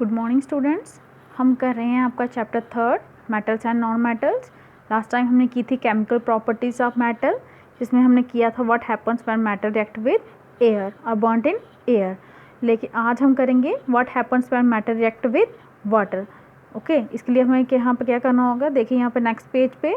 Good morning students. हम कर रहे हैं आपका chapter 3 metals and non metals. Last time हमने की थी केमिकल प्रॉपर्टीज ऑफ मेटल, जिसमें हमने किया था what happens when metal react with air और बॉन्ड इन एयर। लेकिन आज हम करेंगे what happens when metal react with water. Okay, इसके लिए हमें यहाँ पे क्या करना होगा, देखिए यहाँ पे नेक्स्ट पेज पे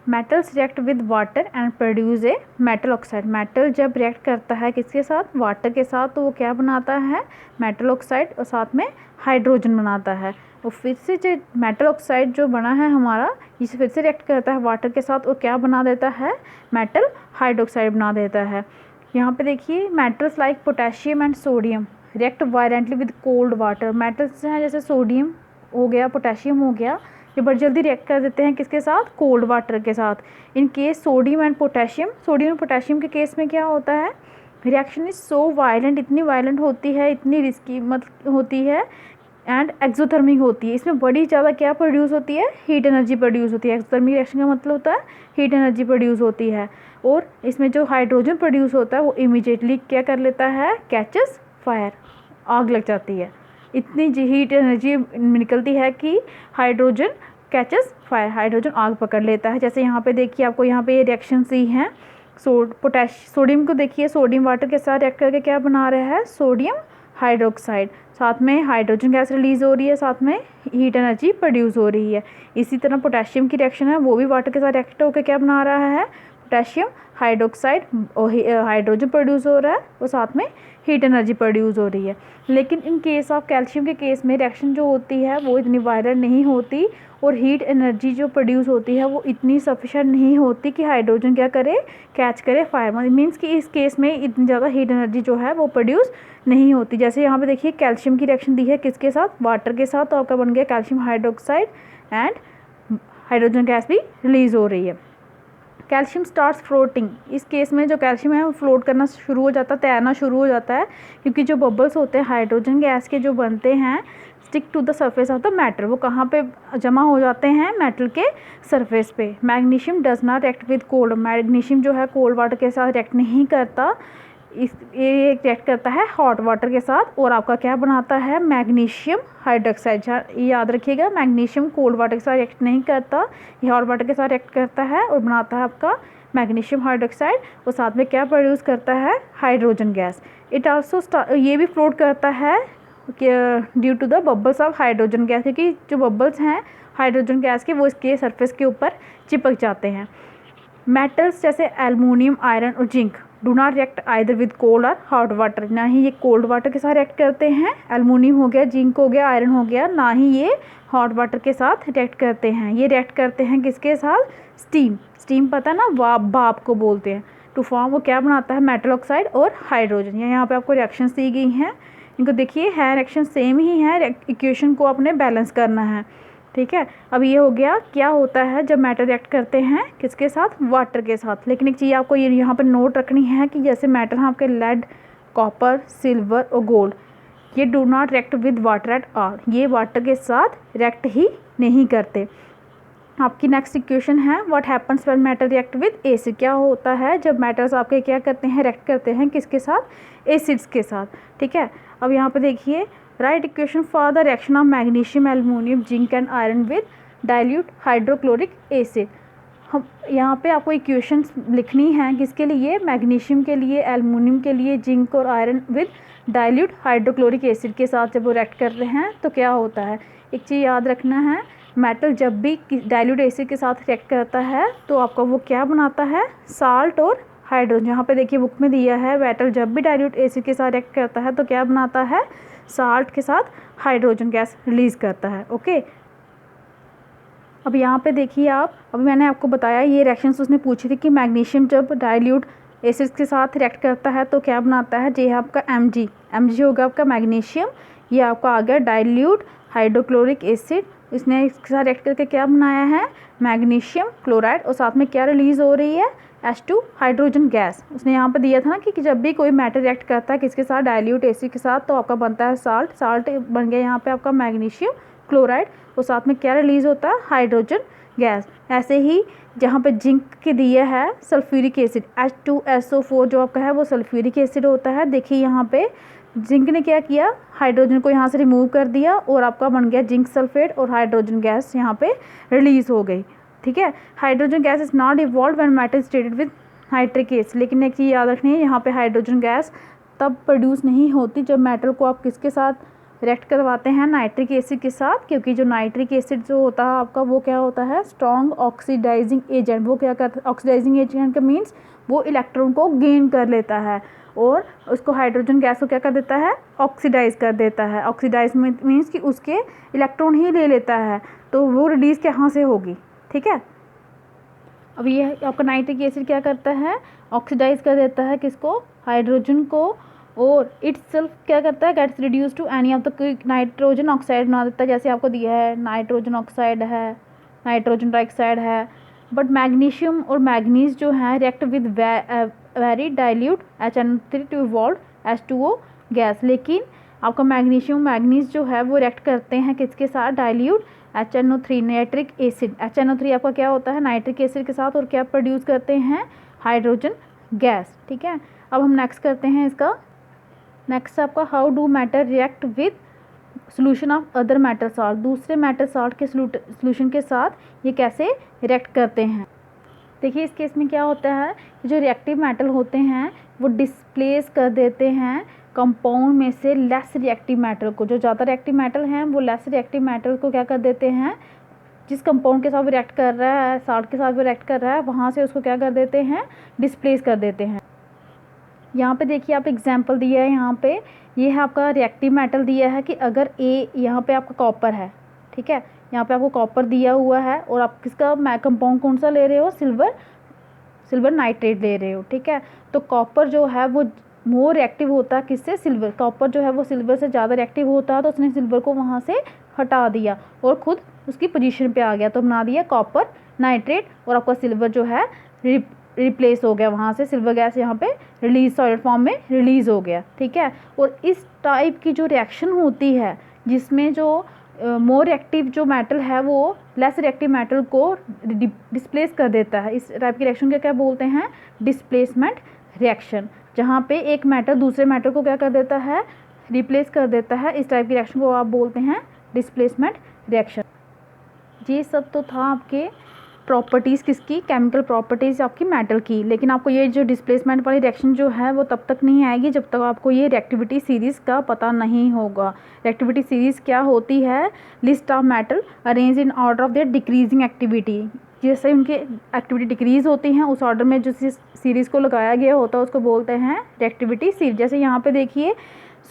metals react with water and produce a metal oxide. Metal जब रिएक्ट करता है किसके साथ, वाटर के साथ, तो वो क्या बनाता है, मेटल ऑक्साइड, और साथ में हाइड्रोजन बनाता है। और फिर से जो मेटल ऑक्साइड जो बना है हमारा, इसे फिर से रिएक्ट करता है वाटर के साथ और क्या बना देता है, मेटल हाइड्रोक्साइड बना देता है। यहाँ पे देखिए metals like potassium and sodium react violently with cold water. Metals हैं जैसे सोडियम हो गया, पोटेशियम हो गया, ये बड़ी जल्दी रिएक्ट कर देते हैं किसके साथ, कोल्ड वाटर के साथ। In case sodium and potassium, sodium और पोटेशियम के केस में क्या होता है, रिएक्शन इज सो वायलेंट, इतनी वायलेंट होती है, इतनी रिस्की मत होती है एंड एक्सोथर्मिक होती है। इसमें बड़ी ज़्यादा क्या प्रोड्यूस होती है, हीट एनर्जी प्रोड्यूस होती है। एक्सोथर्मिक रिएक्शन का मतलब होता है हीट एनर्जी प्रोड्यूस होती है। और इसमें जो हाइड्रोजन प्रोड्यूस होता है वो इमीडिएटली क्या कर लेता है, कैचेस फायर, आग लग जाती है। इतनी हीट एनर्जी निकलती है कि हाइड्रोजन कैचेस फायर, हाइड्रोजन आग पकड़ लेता है। जैसे यहाँ पे देखिए, आपको यहाँ पे ये रिएक्शन सी हैं। सोडियम को देखिए, सोडियम वाटर के साथ रिएक्ट करके क्या बना रहा है, सोडियम हाइड्रोक्साइड, साथ में हाइड्रोजन गैस रिलीज हो रही है, साथ में हीट एनर्जी प्रोड्यूस हो रही है। इसी तरह पोटेशियम की रिएक्शन है, वो भी वाटर के साथ रिएक्ट होकर क्या बना रहा है, पोटेशियम हाइड्रोक्साइड, हाइड्रोजन प्रोड्यूस हो रहा है और साथ में हीट एनर्जी प्रोड्यूस हो रही है। लेकिन इन केस ऑफ कैल्शियम के केस में रिएक्शन जो होती है वो इतनी वायलेंट नहीं होती और हीट एनर्जी जो प्रोड्यूस होती है वो इतनी सफिशेंट नहीं होती कि हाइड्रोजन क्या करे, कैच करे फायर। मीन्स कि इस केस में इतनी ज़्यादा हीट एनर्जी जो है वो प्रोड्यूस नहीं होती। जैसे यहाँ पे देखिए कैल्शियम की रिएक्शन दी है किसके साथ, वाटर के साथ, तो आपका बन गया calcium hydroxide and hydrogen gas भी रिलीज हो रही है। कैल्शियम स्टार्ट्स फ्लोटिंग, इस केस में जो कैल्शियम है वो फ्लोट करना शुरू हो जाता है, तैरना शुरू हो जाता है, क्योंकि जो बबल्स होते हैं हाइड्रोजन गैस के जो बनते हैं stick to the surface of the metal, वो कहाँ पे जमा हो जाते हैं, मेटल के सरफेस पे। Magnesium does not react with cold, magnesium जो है कोल्ड वाटर के साथ रिएक्ट नहीं करता, ये रिएक्ट करता है हॉट वाटर के साथ और आपका क्या बनाता है, मैग्नीशियम हाइड्रोक्साइड। याद रखिएगा, मैग्नीशियम कोल्ड वाटर के साथ रिएक्ट नहीं करता, ये हॉट वाटर के साथ रिएक्ट करता है और बनाता है आपका मैग्नीशियम हाइड्रोक्साइड और साथ में क्या प्रोड्यूस करता है, हाइड्रोजन गैस। इट आल्सो ये भी फ्लोट करता है due to the bubbles of hydrogen gas, क्योंकि जो बबल्स हैं हाइड्रोजन गैस के वो इसके सरफेस के ऊपर चिपक जाते हैं। मेटल्स जैसे एल्युमिनियम, आयरन और zinc do not react either with cold और हॉट वाटर, ना ही ये कोल्ड वाटर के साथ रिएक्ट करते हैं, एल्युमिनियम हो गया, जिंक हो गया, आयरन हो गया, ना ही ये हॉट वाटर के साथ रिएक्ट करते हैं। ये रिएक्ट करते हैं किसके साथ, स्टीम, स्टीम पता है ना, भाप को बोलते हैं। टू फॉर्म वो क्या बनाता है, मेटल ऑक्साइड और हाइड्रोजन। यहाँ पे आपको रिएक्शन दी गई हैं, इनको देखिए है रिएक्शन सेम ही है, इक्वेशन को आपने बैलेंस करना है, ठीक है। अब ये हो गया क्या होता है जब मेटल रिएक्ट करते हैं किसके साथ, वाटर के साथ। लेकिन एक चीज़ आपको ये यहाँ पर नोट रखनी है कि जैसे मेटल हैं आपके लेड, कॉपर, सिल्वर और गोल्ड, ये do not react with water at all, ये वाटर के साथ रिएक्ट ही नहीं करते। आपकी नेक्स्ट इक्वेशन है what happens when metal react with acid, क्या होता है जब मेटल्स आपके क्या करते हैं, रिएक्ट करते हैं किसके साथ, एसिड्स के साथ, ठीक है। अब यहाँ पे देखिए right equation for the reaction of magnesium, aluminium, zinc and iron with dilute hydrochloric acid. हम यहाँ पे आपको इक्वेशंस लिखनी है किसके लिए, मैग्नीशियम के लिए, एल्युमिनियम के लिए, जिंक और iron with dilute hydrochloric acid के साथ जब वो रिएक्ट कर रहे हैं तो क्या होता है। एक चीज़ याद रखना है, मेटल जब भी डाइल्यूट एसिड के साथ रिएक्ट करता है तो आपका वो क्या बनाता है, साल्ट और हाइड्रोजन। यहाँ पे देखिए बुक में दिया है, मेटल जब भी डाइल्यूट एसिड के साथ रिएक्ट करता है तो क्या बनाता है, साल्ट के साथ हाइड्रोजन गैस रिलीज करता है। ओके, अब यहाँ पे देखिए आप, अभी मैंने आपको बताया ये रिएक्शंस उसने पूछी थी कि मैग्नीशियम जब डाइल्यूट एसिड्स के साथ रिएक्ट करता है तो क्या बनाता है, ये है आपका Mg होगा आपका मैग्नीशियम, ये आपका आ गया डाइल्यूट हाइड्रोक्लोरिक एसिड, इसने इसके साथ रिएक्ट करके क्या बनाया है, मैग्नीशियम क्लोराइड और साथ में क्या रिलीज़ हो रही है, H2 हाइड्रोजन गैस। उसने यहाँ पर दिया था ना कि जब भी कोई मेटल रिएक्ट करता है किसके साथ, डाइल्यूट एसिड के साथ, तो आपका बनता है साल्ट, साल्ट बन गया यहाँ पे आपका मैग्नीशियम क्लोराइड और साथ में क्या रिलीज़ होता है, हाइड्रोजन गैस। ऐसे ही जहाँ पे जिंक के दिया है सल्फ्यूरिक एसिड, H2SO4 जो आपका है वो सल्फ्यूरिक एसिड होता है। देखिए यहाँ पे जिंक ने क्या किया, हाइड्रोजन को यहाँ से रिमूव कर दिया और आपका बन गया जिंक सल्फेट और हाइड्रोजन गैस यहाँ पे रिलीज हो गई। ठीक है, hydrogen gas is not evolve when metal is treated with nitric acid. लेकिन एक चीज़ याद रखनी है, यहाँ पे हाइड्रोजन गैस तब प्रोड्यूस नहीं होती जब मेटल को आप किसके साथ रिएक्ट करवाते हैं, नाइट्रिक एसिड के साथ, क्योंकि जो नाइट्रिक एसिड जो होता है आपका वो क्या होता है, स्ट्रॉन्ग ऑक्सीडाइजिंग एजेंट। वो क्या करता है, ऑक्सीडाइजिंग एजेंट का मीन्स वो इलेक्ट्रॉन को गेन कर लेता है और उसको हाइड्रोजन गैस को क्या कर देता है, ऑक्सीडाइज कर देता है। ऑक्सीडाइज मीन्स कि उसके इलेक्ट्रॉन ही ले लेता है, तो वो रिलीज कहाँ से होगी। ठीक है, अब ये आपका नाइट्रिक एसिड क्या करता है, ऑक्सीडाइज कर देता है किसको, हाइड्रोजन को, और इट्स सेल्फ क्या करता है, gets reduce to any of the nitrogen oxide बना देता है। जैसे आपको दिया है नाइट्रोजन ऑक्साइड है, नाइट्रोजन डाइऑक्साइड है। बट मैग्नीशियम और मैग्नीज जो है react with very dilute HNO3 to evolve H2O gas. लेकिन आपका मैग्नीशियम मैग्नीज जो है वो रिएक्ट करते हैं किसके साथ, dilute HNO3 nitric acid. HNO3 आपका क्या होता है, नाइट्रिक एसिड के साथ, और क्या प्रोड्यूस करते हैं, हाइड्रोजन गैस। ठीक है, अब हम नेक्स्ट करते हैं इसका। नेक्स्ट आपका how do metal react with solution of other metal salt. दूसरे मेटल साल्ट के सोल्यूशन के साथ ये कैसे रिएक्ट करते हैं। देखिए इस केस में क्या होता है, जो रिएक्टिव मेटल होते हैं वो डिस्प्लेस कर देते हैं कंपाउंड में से लेस रिएक्टिव मेटल को। जो ज़्यादा रिएक्टिव मेटल हैं वो लेस रिएक्टिव मेटल को क्या कर देते हैं, जिस कंपाउंड के साथ वो रिएक्ट कर रहा है, साल्ट के साथ वो रिएक्ट कर रहा है, वहाँ से उसको क्या कर देते हैं, डिस्प्लेस कर देते हैं। यहाँ पे देखिए आप एग्जांपल दिया है, यहाँ पे ये है आपका रिएक्टिव मेटल दिया है कि अगर ए, यहाँ पे आपका कॉपर है, ठीक है, यहाँ पे आपको कॉपर दिया हुआ है और आप किसका कंपाउंड कौन सा ले रहे हो, सिल्वर नाइट्रेट ले रहे हो। ठीक है, तो कॉपर जो है वो मोर रिएक्टिव होता है किससे, सिल्वर। कॉपर जो है वो सिल्वर से ज़्यादा रिएक्टिव होता है, तो उसने सिल्वर को वहाँ से हटा दिया और ख़ुद उसकी पोजीशन पे आ गया, तो बना दिया कॉपर नाइट्रेट, और आपका सिल्वर जो है रिप्लेस हो गया, वहाँ से सिल्वर गैस यहाँ पे रिलीज सॉलिड फॉर्म में रिलीज़ हो गया। ठीक है, और इस टाइप की जो रिएक्शन होती है जिसमें जो मोर रिएक्टिव जो मेटल है वो लेस रिएक्टिव मेटल को डिस्प्लेस कर देता है, इस टाइप की रिएक्शन को क्या बोलते हैं, डिस्प्लेसमेंट रिएक्शन। जहाँ पे एक मेटल दूसरे मेटल को क्या कर देता है, रिप्लेस कर देता है, इस टाइप की रिएक्शन को आप बोलते हैं डिस्प्लेसमेंट रिएक्शन। ये सब तो था आपके प्रॉपर्टीज़ किसकी, केमिकल प्रॉपर्टीज़ आपकी मेटल की। लेकिन आपको ये जो डिस्प्लेसमेंट वाली रिएक्शन जो है वो तब तक नहीं आएगी जब तक आपको ये रिएक्टिविटी सीरीज़ का पता नहीं होगा। रिएक्टिविटी सीरीज़ क्या होती है, list of metal arrange in order of their decreasing activity. जैसे उनकी एक्टिविटी डिक्रीज़ होती हैं उस ऑर्डर में जो सीरीज़ को लगाया गया होता है उसको बोलते हैं रिएक्टिविटी सीरीज। जैसे यहाँ पे देखिए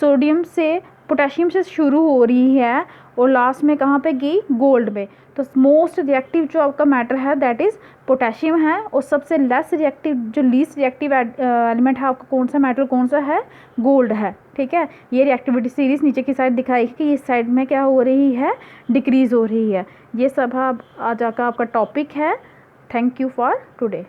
सोडियम से पोटेशियम से शुरू हो रही है और लास्ट में कहाँ पे गई, गोल्ड में। तो मोस्ट रिएक्टिव जो आपका मैटर है दैट इज़ पोटेशियम है, और सबसे लेस रिएक्टिव जो लीस्ट रिएक्टिव एलिमेंट है आपका कौन सा मेटल कौन सा है, गोल्ड है। ठीक है, ये रिएक्टिविटी सीरीज नीचे की साइड दिखाई कि इस साइड में क्या हो रही है, डिक्रीज़ हो रही है। ये सब आज का आपका टॉपिक है। Thank you for today.